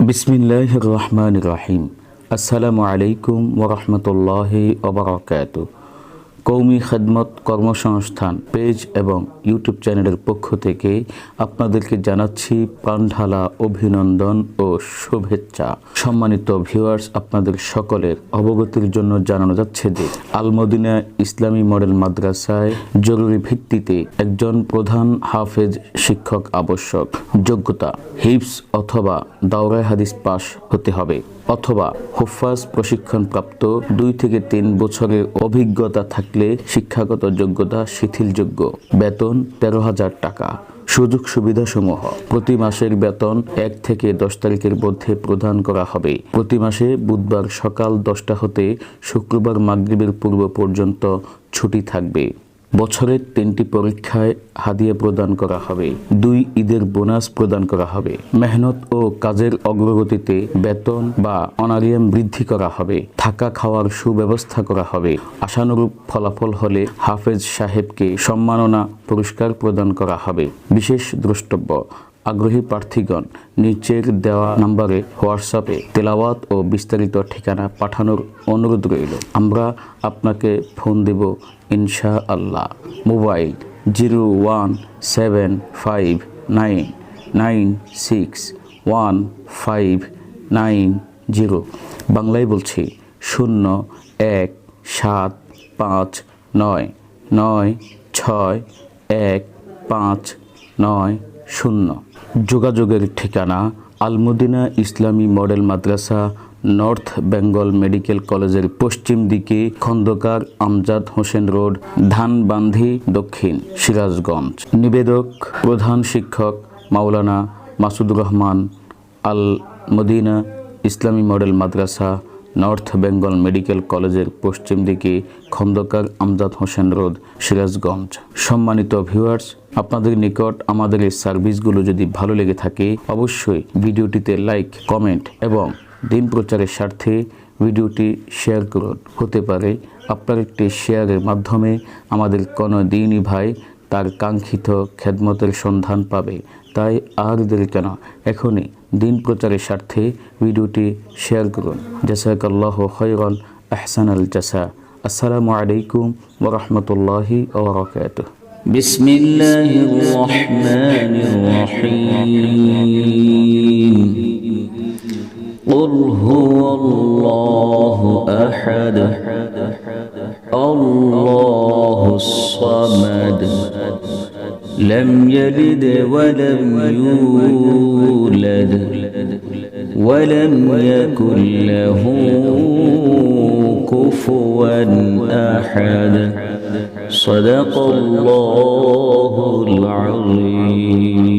বিসমিল্লাহির রহমানির রহিম। আসসালামু আলাইকুম ওয়া রাহমাতুল্লাহি ওয়া বারাকাতুহু। কওমি খিদমত কর্মসংস্থান পেজ এবং ইউটিউব চ্যানেলের পক্ষ থেকে আপনাদেরকে জানাচ্ছি প্রাণঢালা অভিনন্দন ও শুভেচ্ছা। সম্মানিত ভিউয়ার্স, আপনাদের সকলের অবগতির জন্য জানানো যাচ্ছে যে আল মদিনা ইসলামী মডেল মাদ্রাসায় জরুরি ভিত্তিতে একজন প্রধান হাফেজ শিক্ষক আবশ্যক। যোগ্যতা হিফজ অথবা দাওরায়ে হাদিস পাস হতে হবে অথবা হুফাজ প্রশিক্ষণপ্রাপ্ত 2 থেকে 3 বছরের অভিজ্ঞতা থাকলে শিক্ষাগত যোগ্যতা শিথিলযোগ্য। বেতন 13,000 টাকা। সুযোগ সুবিধাসমূহ: প্রতি মাসের বেতন 1 থেকে 10 তারিখের মধ্যে প্রদান করা হবে। প্রতি মাসে বুধবার সকাল 10টা হতে শুক্রবার মাগরিবের পূর্ব পর্যন্ত ছুটি থাকবে। বছরের 3টি পরীক্ষায় হাদিয়া প্রদান করা হবে। 2 ঈদের বোনাস প্রদান করা হবে। মেহনত ও কাজের অগ্রগতিতে বেতন বা অনারিয়াম বৃদ্ধি করা হবে। থাকা খাওয়ার সুব্যবস্থা করা হবে। আশানুরূপ ফলাফল হলে হাফেজ সাহেবকে সম্মাননা পুরস্কার প্রদান করা হবে। বিশেষ দ্রষ্টব্য: আগ্রহী প্রার্থীগণ নিচের দেওয়া নম্বরে হোয়াটসঅ্যাপে তেলাওয়াত ও বিস্তারিত ঠিকানা পাঠানোর অনুরোধ রইল। আমরা আপনাকে ফোন দেব ইনশাআল্লাহ। মোবাইল 01759961590। বাংলায় বলছি 0175961590। যোগাযোগের ঠিকানা আল মদিনা ইসলামী মডেল মাদ্রাসা, নর্থ বেঙ্গল মেডিকেল কলেজের পশ্চিম দিকে, খন্দকার আমজাদ হোসেন রোড, ধানবান্ধি দক্ষিণ, সিরাজগঞ্জ। নিবেদক প্রধান শিক্ষক মাওলানা মাসুদুর রহমান, আল মদিনা ইসলামী মডেল মাদ্রাসা, নর্থ বেঙ্গল মেডিকেল কলেজের পশ্চিম দিকে, খন্দকার আমজাদ হোসেন রোড, সিরাজগঞ্জ। সম্মানিত ভিউয়ার্স, আপনাদের নিকট আমাদের এই সার্ভিসগুলো যদি ভালো লেগে থাকে অবশ্যই ভিডিওটিতে লাইক, কমেন্ট এবং দিন প্রচারের স্বার্থে ভিডিওটি শেয়ার করুন। হতে পারে আপনার একটি শেয়ারের মাধ্যমে আমাদের কোনো দিনই ভাই তার কাঙ্ক্ষিত খেদমতের সন্ধান পাবে। তাই আর দেরি কেন, এখনই দিন প্রচারের স্বার্থে ভিডিওটি শেয়ার করুন। জাযাকাল্লাহু খায়রান, আহসানাল জাযা। আসসালামু আলাইকুম ওয়া রাহমাতুল্লাহি ওয়া বারাকাতুহু। বিসমিল্লাহির রহমানির রহিম। قل هو الله أحد الله الصمد لم يلد ولم يولد ولم يكن له كفوا أحد صدق الله العظيم.